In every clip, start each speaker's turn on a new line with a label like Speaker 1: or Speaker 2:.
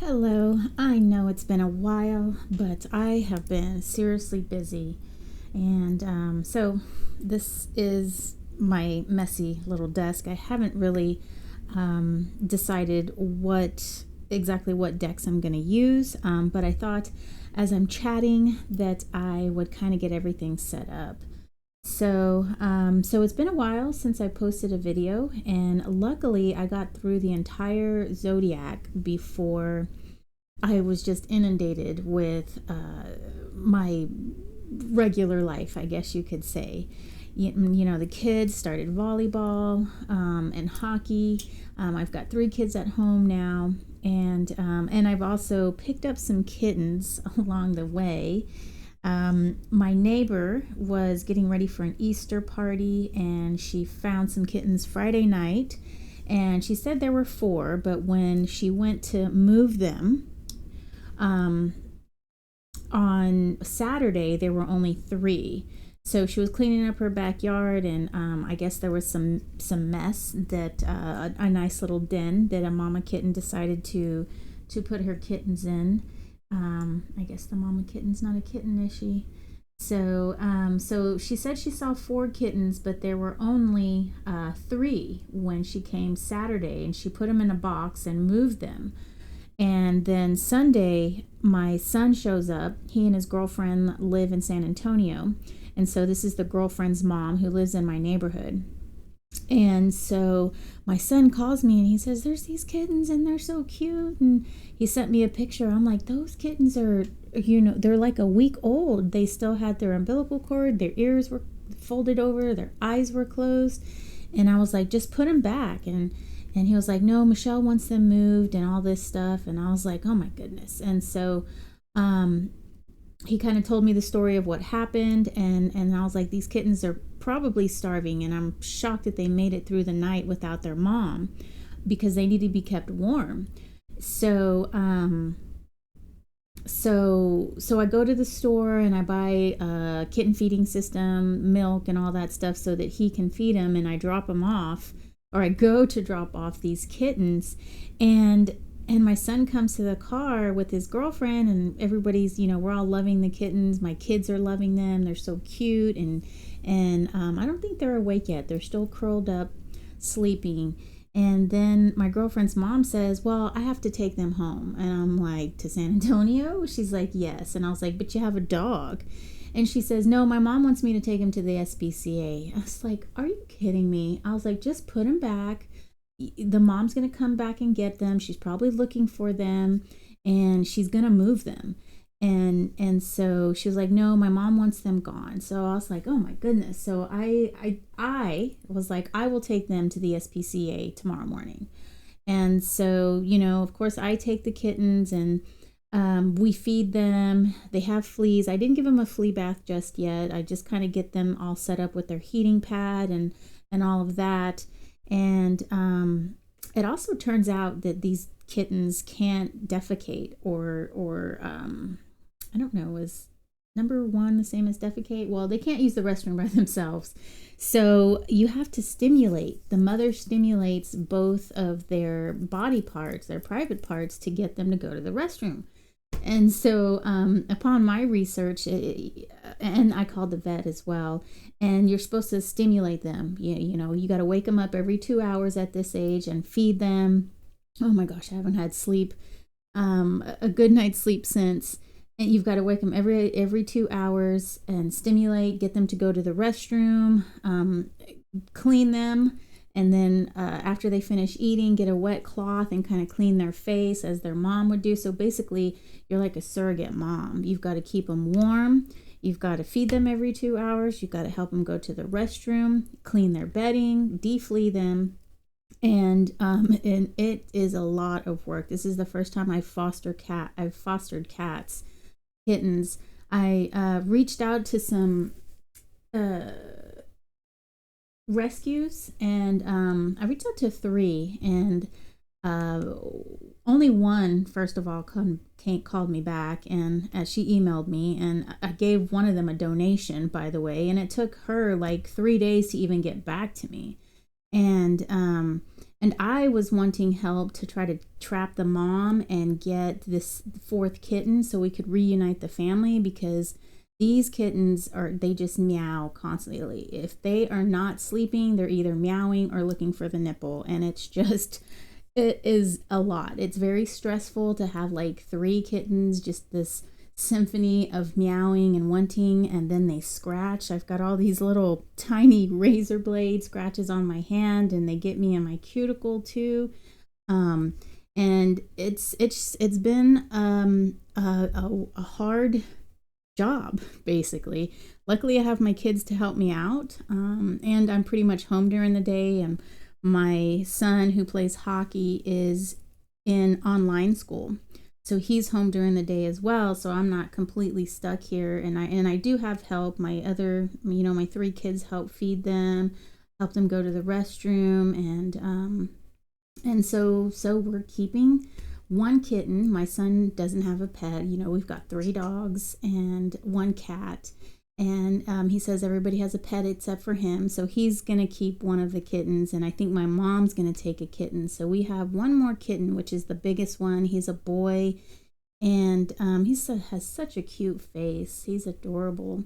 Speaker 1: Hello, I know it's been a while, but I have been seriously busy. And this is my messy little desk. I haven't really decided exactly what decks I'm going to use, but I thought as I'm chatting that I would kind of get everything set up. So it's been a while since I posted a video, and luckily I got through the entire zodiac before I was just inundated with my regular life, I guess you could say. The kids started volleyball and hockey. I've got 3 kids at home now, and I've also picked up some kittens along the way. My neighbor was getting ready for an Easter party, and she found some kittens Friday night, and she said there were 4, but when she went to move them um, on Saturday, there were only 3. So she was cleaning up her backyard, and I guess there was some mess that a nice little den that a mama kitten decided to put her kittens in. I guess the mama kitten's not a kitten, is she? So she said she saw 4 kittens, but there were only 3 when she came Saturday, and she put them in a box and moved them. And then Sunday, my son shows up. He and his girlfriend live in San Antonio. And so this is the girlfriend's mom who lives in my neighborhood. And so my son calls me and he says, "There's these kittens and they're so cute." And he sent me a picture. I'm like, those kittens are, they're like a week old. They still had their umbilical cord, their ears were folded over, their eyes were closed. And I was like, just put them back. And he was like, "No, Michelle wants them moved," and all this stuff. And I was like, oh my goodness. And so he kind of told me the story of what happened. And I was like, these kittens are probably starving. And I'm shocked that they made it through the night without their mom because they need to be kept warm. So I go to the store and I buy a kitten feeding system, milk, and all that stuff so that he can feed them. And I drop them off, or I go to drop off these kittens, and my son comes to the car with his girlfriend, and everybody's, we're all loving the kittens. My kids are loving them. They're so cute, and I don't think they're awake yet. They're still curled up, sleeping. And then my girlfriend's mom says, "Well, I have to take them home." And I'm like, "To San Antonio?" She's like, "Yes." And I was like, "But you have a dog." And she says, "No, my mom wants me to take him to the SPCA." I was like, "Are you kidding me?" I was like, "Just put him back. The mom's going to come back and get them. She's probably looking for them, and she's going to move them." And so she was like, "No, my mom wants them gone." So I was like, oh my goodness. So I was like, "I will take them to the SPCA tomorrow morning." And so, of course, I take the kittens, and we feed them. They have fleas. I didn't give them a flea bath just yet. I just kind of get them all set up with their heating pad and all of that. And it also turns out that these kittens can't defecate or I don't know, is number 1 the same as defecate? Well, they can't use the restroom by themselves. So you have to stimulate. The mother stimulates both of their body parts, their private parts, to get them to go to the restroom. And so upon my research, and I called the vet as well, and you're supposed to stimulate them. You got to wake them up every 2 hours at this age and feed them. Oh my gosh, I haven't had sleep, a good night's sleep since. And you've got to wake them every 2 hours and stimulate, get them to go to the restroom, clean them. And then after they finish eating, get a wet cloth and kind of clean their face as their mom would do. So basically, you're like a surrogate mom. You've got to keep them warm. You've got to feed them every 2 hours. You've got to help them go to the restroom, clean their bedding, deflea them. And it is a lot of work. This is the first time I've fostered cats, kittens. I reached out to some rescues, and I reached out to 3, and only one, first of all, called me back, and she emailed me, and I gave one of them a donation, by the way, and it took her like 3 days to even get back to me. And And I was wanting help to try to trap the mom and get this fourth kitten so we could reunite the family, because these kittens they just meow constantly. If they are not sleeping, they're either meowing or looking for the nipple. And it is a lot. It's very stressful to have like 3 kittens, just this symphony of meowing and wanting, and then they scratch. I've got all these little tiny razor blade scratches on my hand, and they get me in my cuticle too. And it's been a hard job, basically. Luckily, I have my kids to help me out, and I'm pretty much home during the day. And my son, who plays hockey, is in online school, so he's home during the day as well. So I'm not completely stuck here, and I do have help. My other, my 3 kids help feed them, help them go to the restroom, and so we're keeping 1 kitten. My son doesn't have a pet. We've got 3 dogs and 1 cat. And he says everybody has a pet except for him. So he's going to keep one of the kittens. And I think my mom's going to take a kitten. So we have 1 more kitten, which is the biggest one. He's a boy. And he has such a cute face. He's adorable.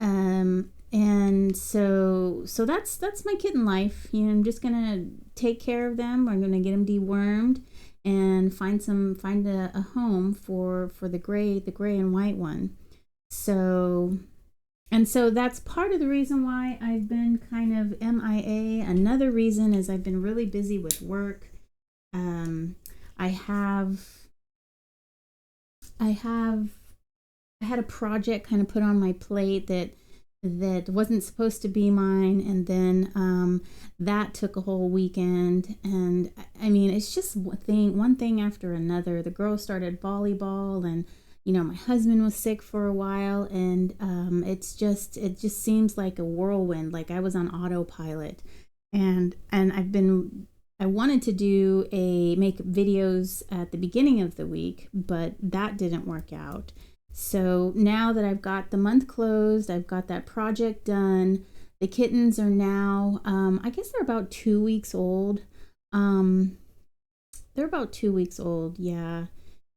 Speaker 1: And so that's my kitten life. I'm just going to take care of them. I'm going to get them dewormed and find a home for the gray and white one. So that's part of the reason why I've been kind of MIA. Another reason is I've been really busy with work. I had a project kind of put on my plate that wasn't supposed to be mine, and then that took a whole weekend. And I mean, it's just one thing after another. The girls started volleyball, and my husband was sick for a while, and it just seems like a whirlwind, like I was on autopilot. And I wanted to make videos at the beginning of the week, but that didn't work out. So now that I've got the month closed, I've got that project done. The kittens are now, I guess they're about 2 weeks old. They're about 2 weeks old, yeah.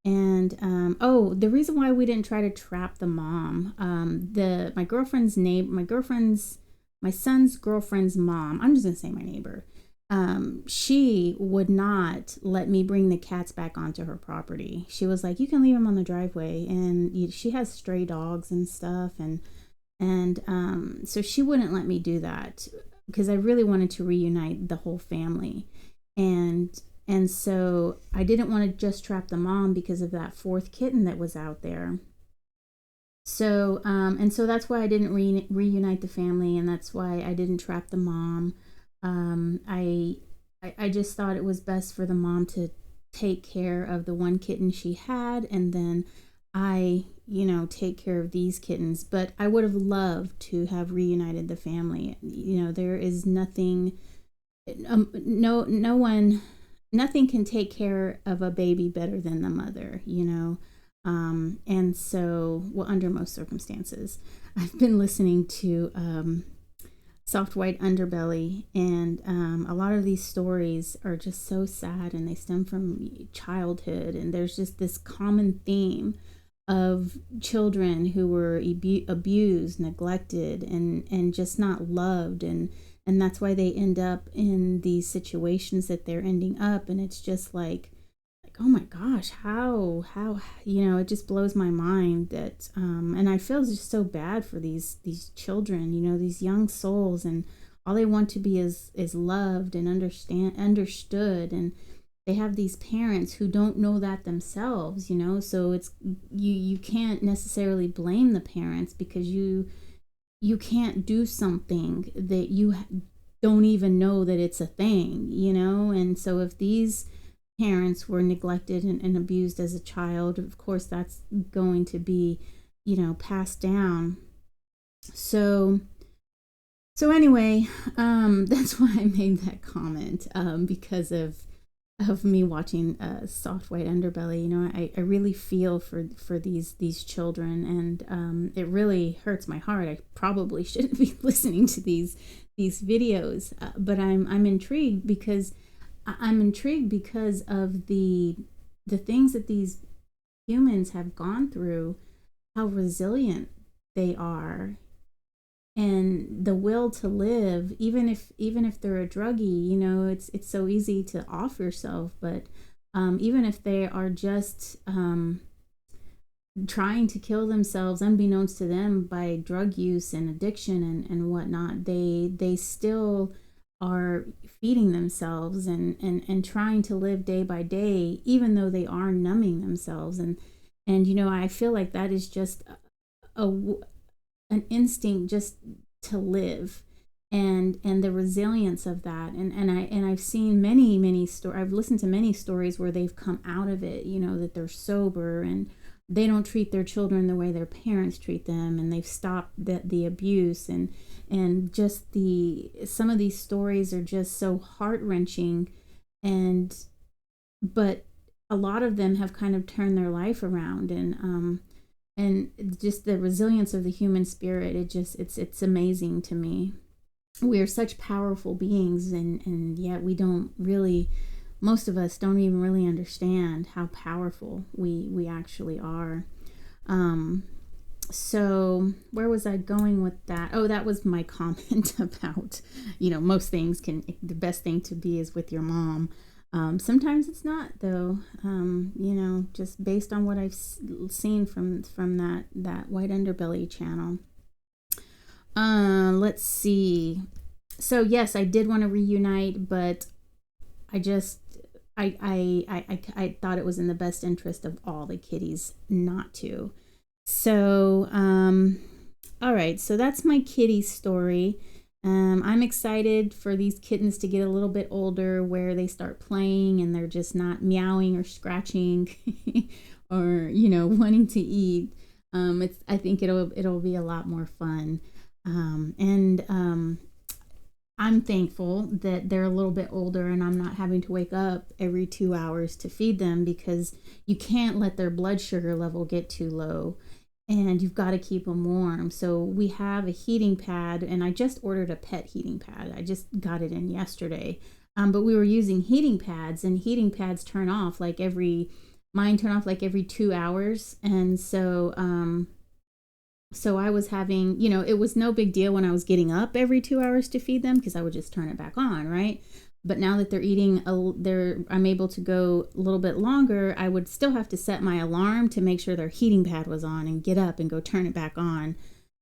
Speaker 1: And the reason why we didn't try to trap the mom, my son's girlfriend's mom, I'm just gonna say my neighbor, she would not let me bring the cats back onto her property. She was like, you can leave them on the driveway. And she has stray dogs and stuff, and so she wouldn't let me do that, because I really wanted to reunite the whole family. And so I didn't want to just trap the mom because of that 4th kitten that was out there. So so that's why I didn't reunite the family, and that's why I didn't trap the mom. I just thought it was best for the mom to take care of the 1 kitten she had, and then I, take care of these kittens. But I would have loved to have reunited the family. There is nothing, nothing can take care of a baby better than the mother, and so, under most circumstances. I've been listening to Soft White Underbelly, and a lot of these stories are just so sad, and they stem from childhood, and there's just this common theme of children who were abused, neglected, and just not loved, and that's why they end up in these situations that they're ending up. And it's just like oh my gosh, how it just blows my mind that and I feel just so bad for these children, these young souls, and all they want to be is loved and understood, and they have these parents who don't know that themselves, so it's you can't necessarily blame the parents, because you can't do something that you don't even know that it's a thing, and so if these parents were neglected and abused as a child, of course that's going to be passed down. So anyway, that's why I made that comment, because of me watching Soft White Underbelly. I really feel for these children, and it really hurts my heart. I probably shouldn't be listening to these videos, but I'm intrigued, because I'm intrigued because of the things that these humans have gone through, how resilient they are, and the will to live, even if they're a druggie. You know, it's so easy to off yourself, but even if they are just trying to kill themselves unbeknownst to them by drug use and addiction and whatnot, they still are feeding themselves and trying to live day by day, even though they are numbing themselves. And you know, I feel like that is just a an instinct just to live, and the resilience of that. And I've seen many stories. I've listened to many stories where they've come out of it, you know, that they're sober and they don't treat their children the way their parents treat them, and they've stopped the abuse, and just some of these stories are just so heart-wrenching. And but a lot of them have kind of turned their life around, and just the resilience of the human spirit, it's amazing to me. We are such powerful beings, and yet we don't really, most of us don't even really understand how powerful we actually are. So where was I going with that? Oh, that was my comment about, you know, most things the best thing to be is with your mom. Sometimes it's not, though. You know, just based on what I've seen from that White Underbelly channel. Let's see. So yes, I did want to reunite, but I just I thought it was in the best interest of all the kitties not to. So all right, so that's my kitty story. I'm excited for these kittens to get a little bit older, where they start playing and they're just not meowing or scratching or, you know, wanting to eat. I think it'll be a lot more fun. I'm thankful that they're a little bit older and I'm not having to wake up every 2 hours to feed them, because you can't let their blood sugar level get too low, and you've got to keep them warm. So we have a heating pad, and I just ordered a pet heating pad. I just got it in yesterday. But we were using heating pads, and heating pads turn off like mine turn off like every 2 hours. And so I was having, you know, it was no big deal when I was getting up every 2 hours to feed them, because I would just turn it back on, right? But now that they're eating, I'm able to go a little bit longer. I would still have to set my alarm to make sure their heating pad was on and get up and go turn it back on.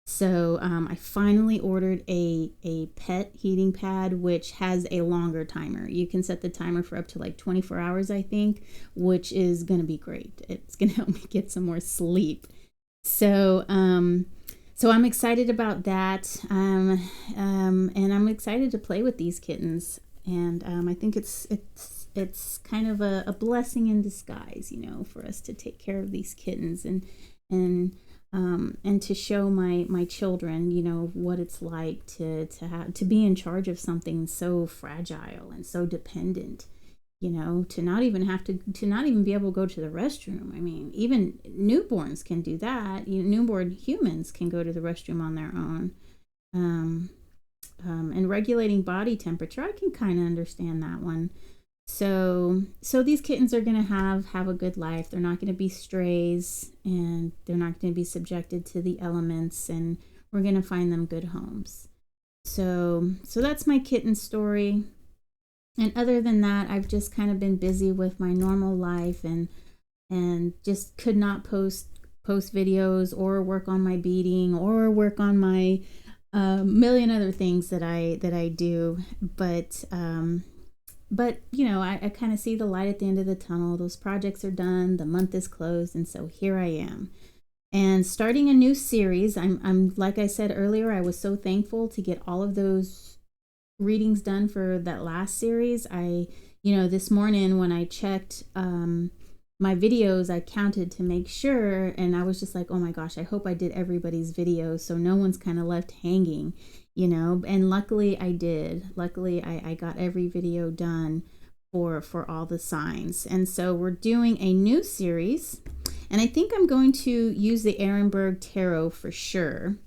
Speaker 1: So I finally ordered a pet heating pad, which has a longer timer. You can set the timer for up to like 24 hours, I think, which is going to be great. It's going to help me get some more sleep. So I'm excited about that. And I'm excited to play with these kittens. And I think it's kind of a blessing in disguise, you know, for us to take care of these kittens and to show my children, you know, what it's like to be in charge of something so fragile and so dependent. You know, to not even be able to go to the restroom. I mean, even newborns can do that. You know, newborn humans can go to the restroom on their own. And regulating body temperature, I can kind of understand that one. So these kittens are going to have a good life. They're not going to be strays, and they're not going to be subjected to the elements, and we're going to find them good homes. So that's my kitten story. And other than that, I've just kind of been busy with my normal life, and just could not post videos or work on my beading or work on my million other things that I do. But you know, I kind of see the light at the end of the tunnel. Those projects are done. The month is closed, and so here I am. And starting a new series. I'm like I said earlier, I was so thankful to get all of those readings done for that last series. This morning when I checked my videos, I counted to make sure, and I was just like, oh my gosh, I hope I did everybody's videos so no one's kind of left hanging, you know. And luckily I did. Luckily I got every video done for all the signs. And so we're doing a new series, and I think I'm going to use the Erenberg tarot for sure.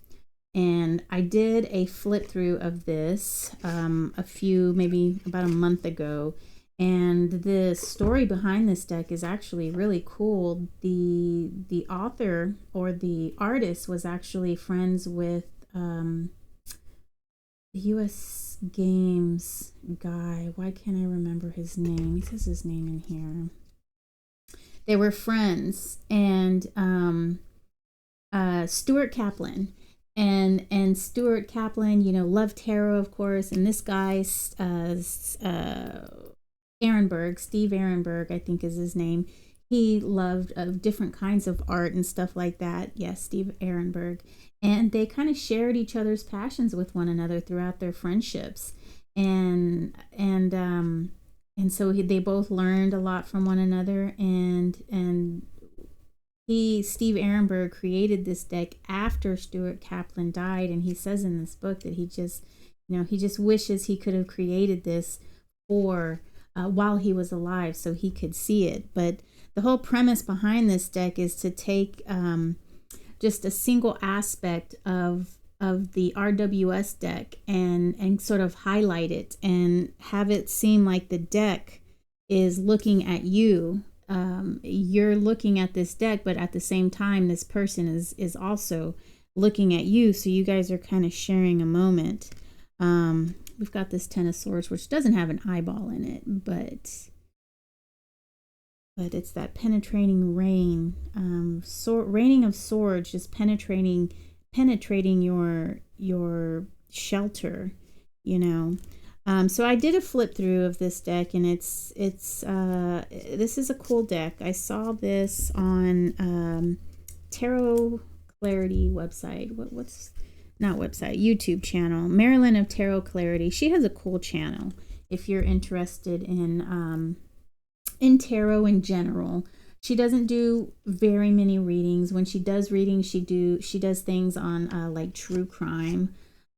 Speaker 1: And I did a flip through of this maybe about a month ago, And the story behind this deck is actually really cool. The author or the artist was actually friends with the US Games guy. Why can't I remember his name? He says his name in here. They were friends, and Stuart Kaplan. And Stuart Kaplan, you know, loved tarot, of course, and this guy, Erenberg, Steve Erenberg, I think is his name. He loved different kinds of art and stuff like that. Yes, Steve Erenberg. And they kind of shared each other's passions with one another throughout their friendships. And so they both learned a lot from one another. And Steve Erenberg created this deck after Stuart Kaplan died. And he says in this book that he just wishes he could have created this for while he was alive so he could see it. But the whole premise behind this deck is to take just a single aspect of the RWS deck and sort of highlight it and have it seem like the deck is looking at you. You're looking at this deck, but at the same time, this person is also looking at you. So you guys are kind of sharing a moment. We've got this Ten of Swords, which doesn't have an eyeball in it, but it's that penetrating rain. Raining of swords, just penetrating your shelter, you know. So I did a flip through of this deck, and this is a cool deck. I saw this on Tarot Clarity website. What's not website, YouTube channel. Marilyn of Tarot Clarity. She has a cool channel if you're interested in tarot in general. She doesn't do very many readings. When she does readings, she does things on like true crime,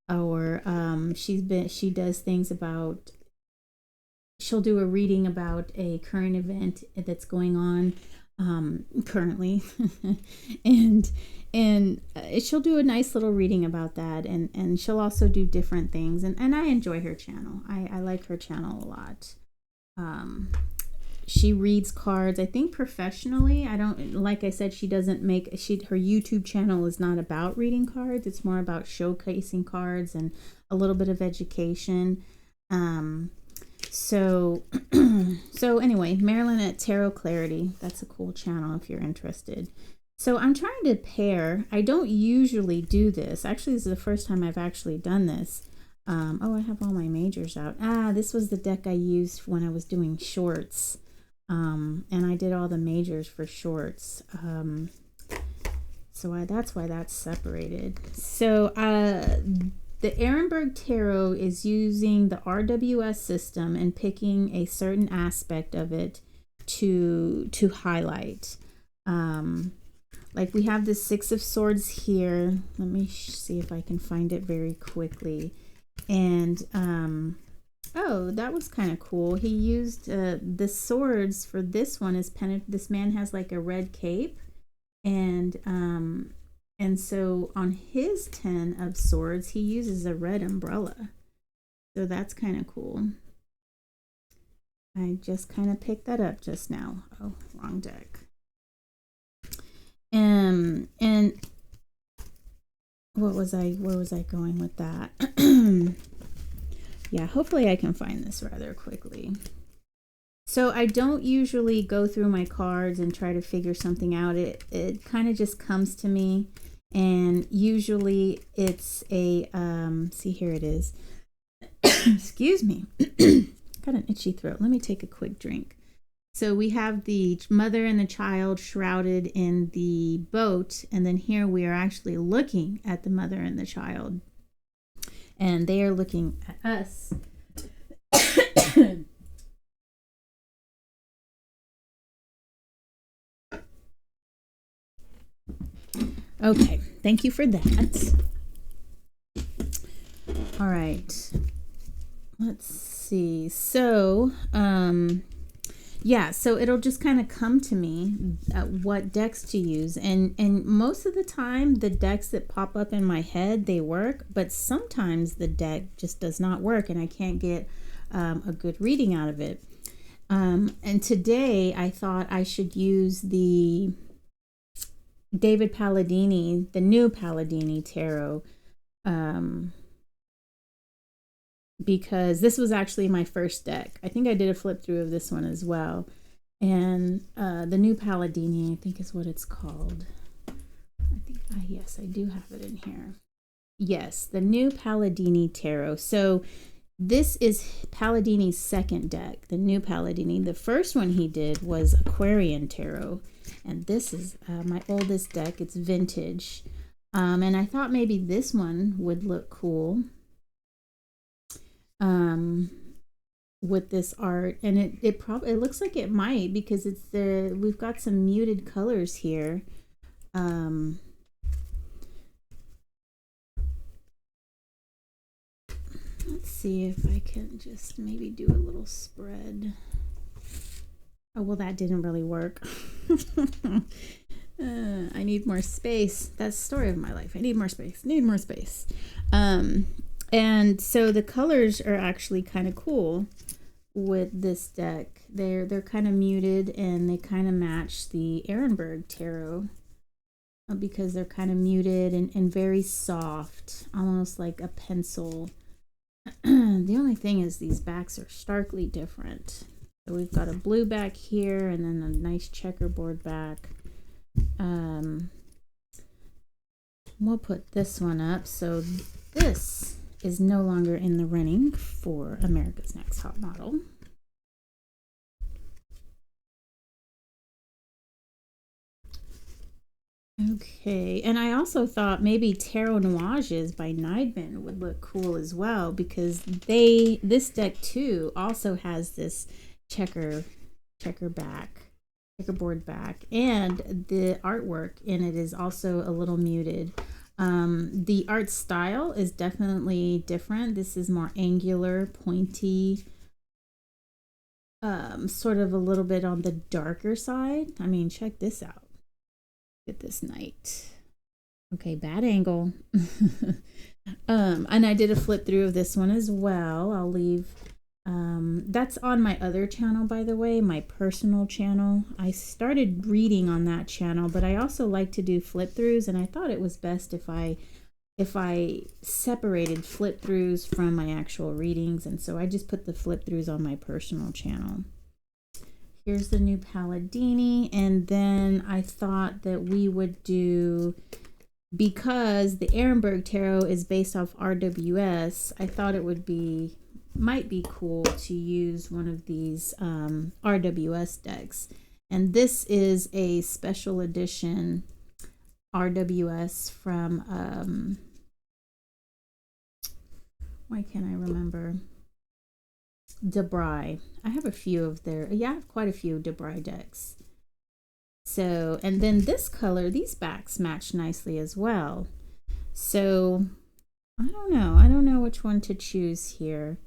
Speaker 1: or she does things about, she'll do a reading about a current event that's going on currently and she'll do a nice little reading about that, and she'll also do different things, and I enjoy her channel. I like her channel a lot. She reads cards, I think, professionally. I don't, like I said, her YouTube channel is not about reading cards. It's more about showcasing cards and a little bit of education. So anyway, Marilyn at Tarot Clarity. That's a cool channel if you're interested. So I'm trying to pair. I don't usually do this. Actually, this is the first time I've actually done this. I have all my majors out. This was the deck I used when I was doing shorts. And I did all the majors for shorts. So that's why that's separated. So the Erenberg Tarot is using the RWS system and picking a certain aspect of it to highlight. Like we have the Six of Swords here. Let me see if I can find it very quickly. And oh, that was kind of cool. He used the swords for this one. This man has like a red cape, and so on his 10 of Swords, he uses a red umbrella. So that's kind of cool. I just kind of picked that up just now. Oh, wrong deck. And where was I going with that? Yeah, hopefully I can find this rather quickly. So I don't usually go through my cards and try to figure something out. It kind of just comes to me, and usually it's a see, here it is. Excuse me. Got an itchy throat. Let me take a quick drink. So we have the mother and the child shrouded in the boat, and then here we are actually looking at the mother and the child, and they are looking at us. Okay, thank you for that. All right, let's see. So yeah, so it'll just kind of come to me what decks to use, and most of the time the decks that pop up in my head, they work, but sometimes the deck just does not work and I can't get a good reading out of it. And today I thought I should use the David Palladini, the new Palladini tarot, because this was actually my first deck. I think I did a flip through of this one as well. And the new Palladini, I think is what it's called. I think, yes, I do have it in here. Yes, the new Palladini tarot. So this is Palladini's second deck, the new Palladini. The first one he did was Aquarian Tarot. And this is my oldest deck. It's vintage. And I thought maybe this one would look cool with this art. And it looks like it might, because we've got some muted colors here. Let's see if I can just maybe do a little spread. Oh, well, that didn't really work. I need more space. That's the story of my life. I need more space. And so the colors are actually kind of cool with this deck. They're kind of muted, and they kind of match the Erenberg tarot because they're kind of muted and very soft, almost like a pencil. The only thing is these backs are starkly different. So we've got a blue back here, and then a nice checkerboard back. We'll put this one up. So this is no longer in the running for America's Next Top Model. Okay, and I also thought maybe Tarot Nuages by Niedman would look cool as well, because this deck too also has this checkerboard back, and the artwork in it is also a little muted. The art style is definitely different. This is more angular, pointy, sort of a little bit on the darker side. I mean, check this out. Look at this knight. Okay, bad angle. And I did a flip through of this one as well. I'll leave. That's on my other channel, by the way, my personal channel. I started reading on that channel, but I also like to do flip throughs, and I thought it was best if I separated flip throughs from my actual readings, and so I just put the flip throughs on my personal channel. Here's the new Palladini, and then I thought that we would do, because the Erenberg Tarot is based off RWS, I thought it might be cool to use one of these RWS decks. And this is a special edition RWS from, why can't I remember? dabrigh. I have a few of I have quite a few dabrigh decks. So, and then this color, these backs match nicely as well. So, I don't know which one to choose here.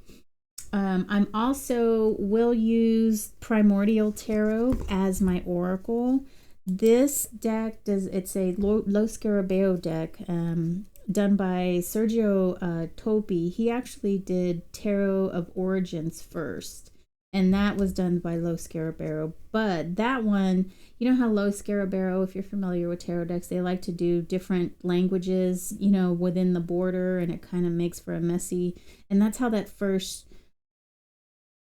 Speaker 1: I'm also will use Primordial Tarot as my oracle. This deck it's a Lo Scarabeo deck, done by Sergio Toppi. He actually did Tarot of Origins first, and that was done by Lo Scarabeo. But that one, you know how Lo Scarabeo, if you're familiar with tarot decks, they like to do different languages, you know, within the border, and it kind of makes for a messy, and that's how that first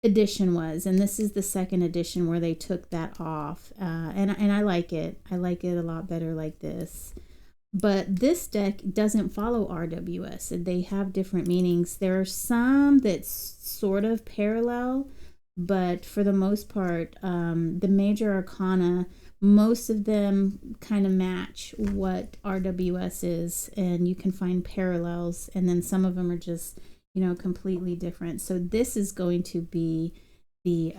Speaker 1: edition was. And this is the second edition where they took that off, and I like it. I like it a lot better like this. But this deck doesn't follow RWS, and they have different meanings. There are some that sort of parallel, but for the most part, the major arcana, most of them kind of match what RWS is, and you can find parallels, and then some of them are just, you know, completely different. So this is going to be the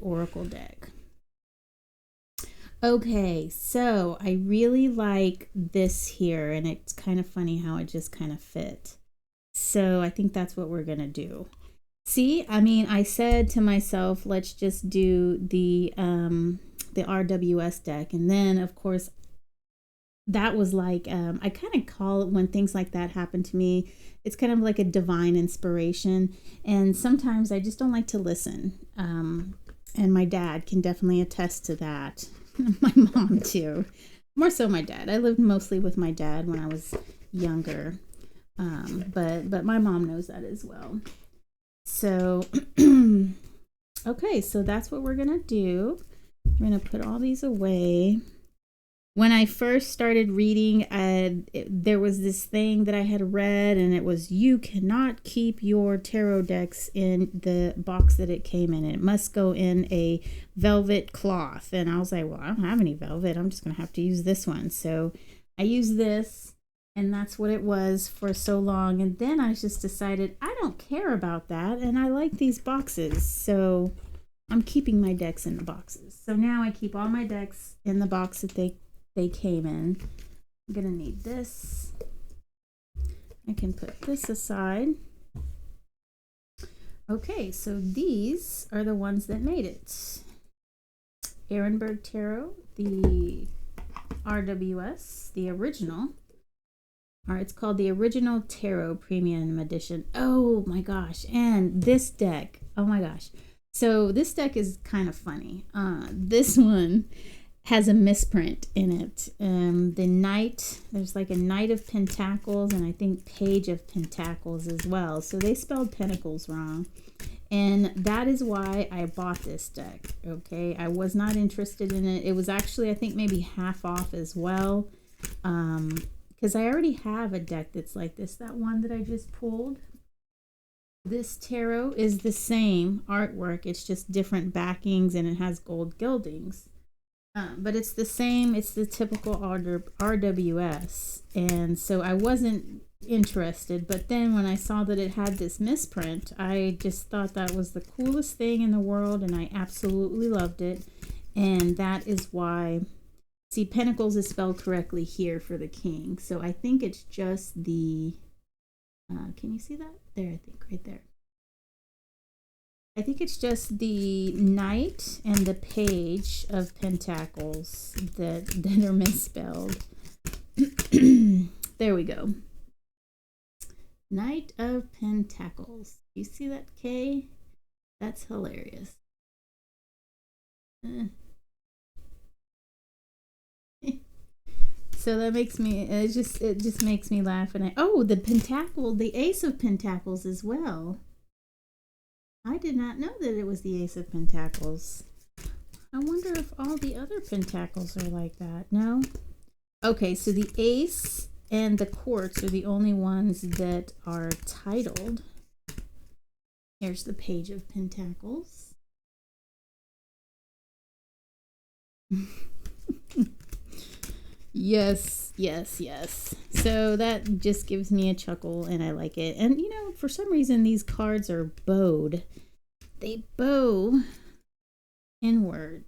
Speaker 1: Oracle deck. Okay, so I really like this here, and it's kind of funny how it just kind of fit. So I think that's what we're gonna do. See, I mean, I said to myself, let's just do the RWS deck, and then of course that was like, I kind of call it, when things like that happen to me, it's kind of like a divine inspiration, and sometimes I just don't like to listen. And my dad can definitely attest to that. My mom too. More so my dad. I lived mostly with my dad when I was younger. But my mom knows that as well. So, okay, so that's what we're going to do. I'm going to put all these away. When I first started reading, there was this thing that I had read, and it was, you cannot keep your tarot decks in the box that it came in. It must go in a velvet cloth. And I was like, well, I don't have any velvet. I'm just going to have to use this one. So I used this, and that's what it was for so long. And then I just decided I don't care about that, and I like these boxes. So I'm keeping my decks in the boxes. So now I keep all my decks in the box that they came in. I'm gonna need this. I can put this aside. Okay, so these are the ones that made it. Erenberg Tarot, the RWS, the original. Or it's called the Original Tarot Premium Edition. Oh my gosh, and this deck, oh my gosh. So this deck is kind of funny. This one has a misprint in it. The Knight, there's like a Knight of Pentacles, and I think Page of Pentacles as well. So they spelled Pentacles wrong. And that is why I bought this deck, okay? I was not interested in it. It was actually, I think, maybe half off as well. Because I already have a deck that's like this. That one that I just pulled. This tarot is the same artwork. It's just different backings, and it has gold gildings. But it's the same, it's the typical RWS. And so I wasn't interested. But then when I saw that it had this misprint, I just thought that was the coolest thing in the world, and I absolutely loved it. And that is why, see, Pentacles is spelled correctly here for the King. So I think it's just the, can you see that? There, I think, right there. I think it's just the Knight and the Page of Pentacles that are misspelled. There we go. Knight of Pentacles. You see that K? That's hilarious. So that makes me, it just makes me laugh. And the Pentacle, the Ace of Pentacles as well. I did not know that it was the Ace of Pentacles. I wonder if all the other Pentacles are like that. No? Okay, so the Ace and the Quartz are the only ones that are titled. Here's the Page of Pentacles. Yes, yes, yes. So that just gives me a chuckle, and I like it. And, you know, for some reason, these cards are bowed. They bow inward.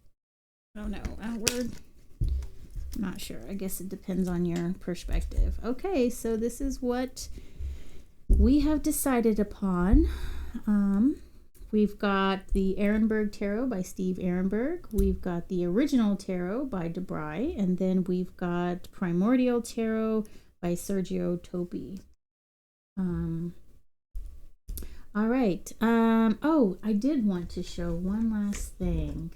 Speaker 1: I don't know, outward. I'm not sure. I guess it depends on your perspective. Okay, so this is what we have decided upon. We've got the Erenberg Tarot by Steve Erenberg. We've got the Original Tarot by dabrigh. And then we've got Primordial Tarot by Sergio Toppi. All right. Oh, I did want to show one last thing.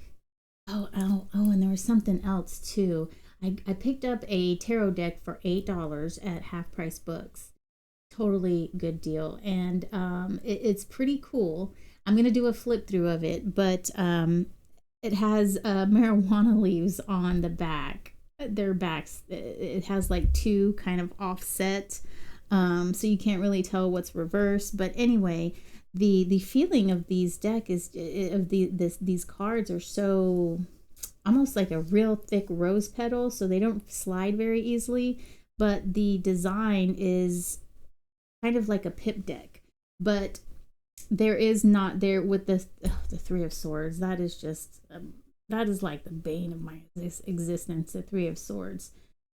Speaker 1: Oh, and there was something else too. I picked up a tarot deck for $8 at Half Price Books. Totally good deal. And it's pretty cool. I'm going to do a flip through of it, but it has marijuana leaves on the back. Their backs. It has like two kind of offset, so you can't really tell what's reversed. But anyway, the feeling of these deck is these cards are so almost like a real thick rose petal, so they don't slide very easily. But the design is kind of like a pip deck, but there is not there with the Three of Swords. That is just that is like the bane of my existence, the Three of Swords.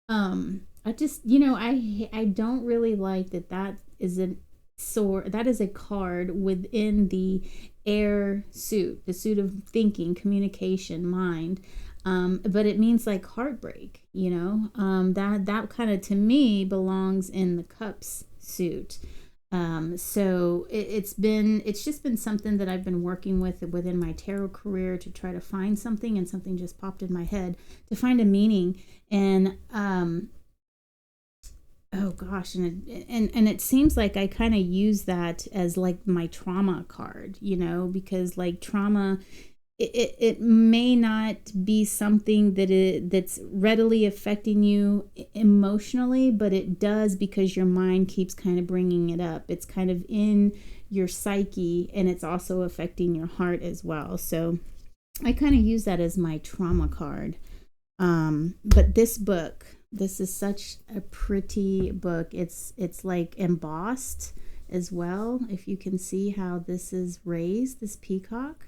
Speaker 1: I just, you know, I don't really like that is a sword, that is a card within the air suit, the suit of thinking, communication, mind. But it means like heartbreak, you know. That kind of to me belongs in the Cups suit. So it's just been something that I've been working with within my tarot career to try to find something, and something just popped in my head to find a meaning. And oh gosh, and it seems like I kind of use that as like my trauma card, you know, because like trauma, it may not be something that's readily affecting you emotionally, but it does because your mind keeps kind of bringing it up. It's kind of in your psyche, and it's also affecting your heart as well. So I kind of use that as my trauma card. But this book, this is such a pretty book. It's like embossed as well. If you can see how this is raised, this peacock.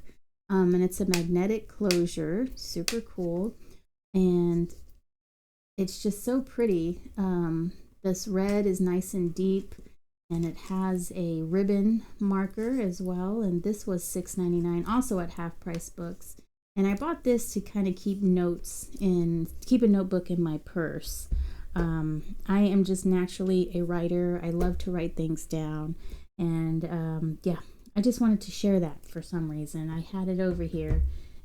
Speaker 1: And it's a magnetic closure, super cool. And it's just so pretty. This red is nice and deep, and it has a ribbon marker as well. And this was $6.99, also at Half Price Books. And I bought this to kind of keep notes and keep a notebook in my purse. I am just naturally a writer. I love to write things down. And yeah, I just wanted to share that for some reason. I had it over here.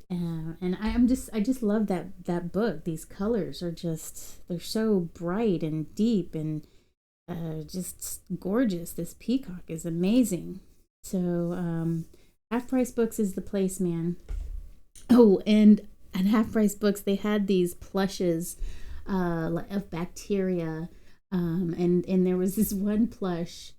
Speaker 1: And I just love that book. These colors are just, they're so bright and deep and just gorgeous. This peacock is amazing. So Half Price Books is the place, man. Oh, and at Half Price Books, they had these plushes of bacteria. And there was this one plush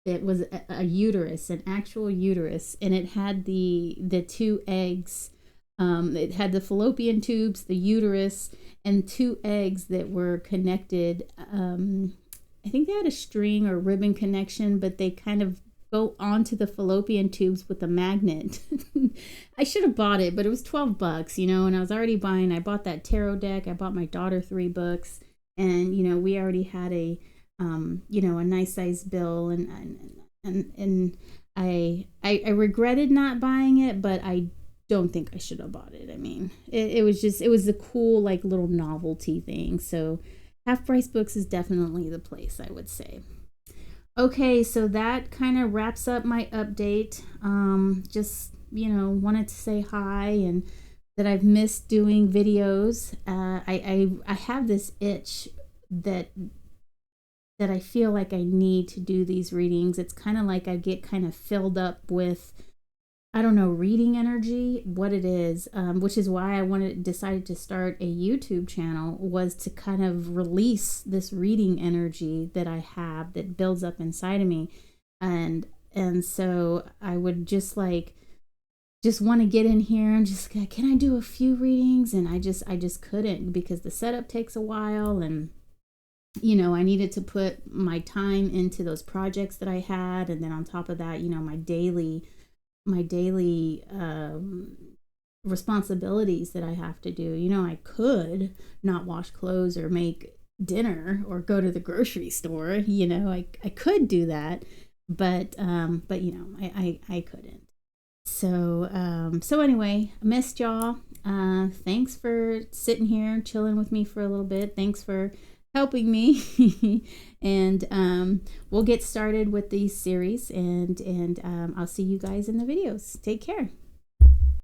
Speaker 1: that was a uterus, an actual uterus, and it had the two eggs. It had the fallopian tubes, the uterus, and two eggs that were connected. I think they had a string or ribbon connection, but they kind of go onto the fallopian tubes with a magnet. I should have bought it, but it was $12, you know, and I was already buying. I bought that tarot deck. I bought my daughter 3 books, and you know, we already had a you know, a nice size bill, and I regretted not buying it, but I don't think I should have bought it. I mean, it was a cool like little novelty thing. So Half Price Books is definitely the place, I would say. Okay, so that kind of wraps up my update. Just, you know, wanted to say hi and that I've missed doing videos. I have this itch that I feel like I need to do these readings. It's kind of like I get kind of filled up with, I don't know, reading energy, what it is, which is why I decided to start a YouTube channel, was to kind of release this reading energy that I have that builds up inside of me. And so I would just want to get in here and just, can I do a few readings? And I just couldn't, because the setup takes a while, and you know, I needed to put my time into those projects that I had, and then on top of that, you know, my daily responsibilities that I have to do. You know, I could not wash clothes or make dinner or go to the grocery store. You know, I could do that, but you know, I couldn't. So anyway, I missed y'all. Thanks for sitting here chilling with me for a little bit. Thanks for helping me. And we'll get started with these series, and I'll see you guys in the videos. Take care.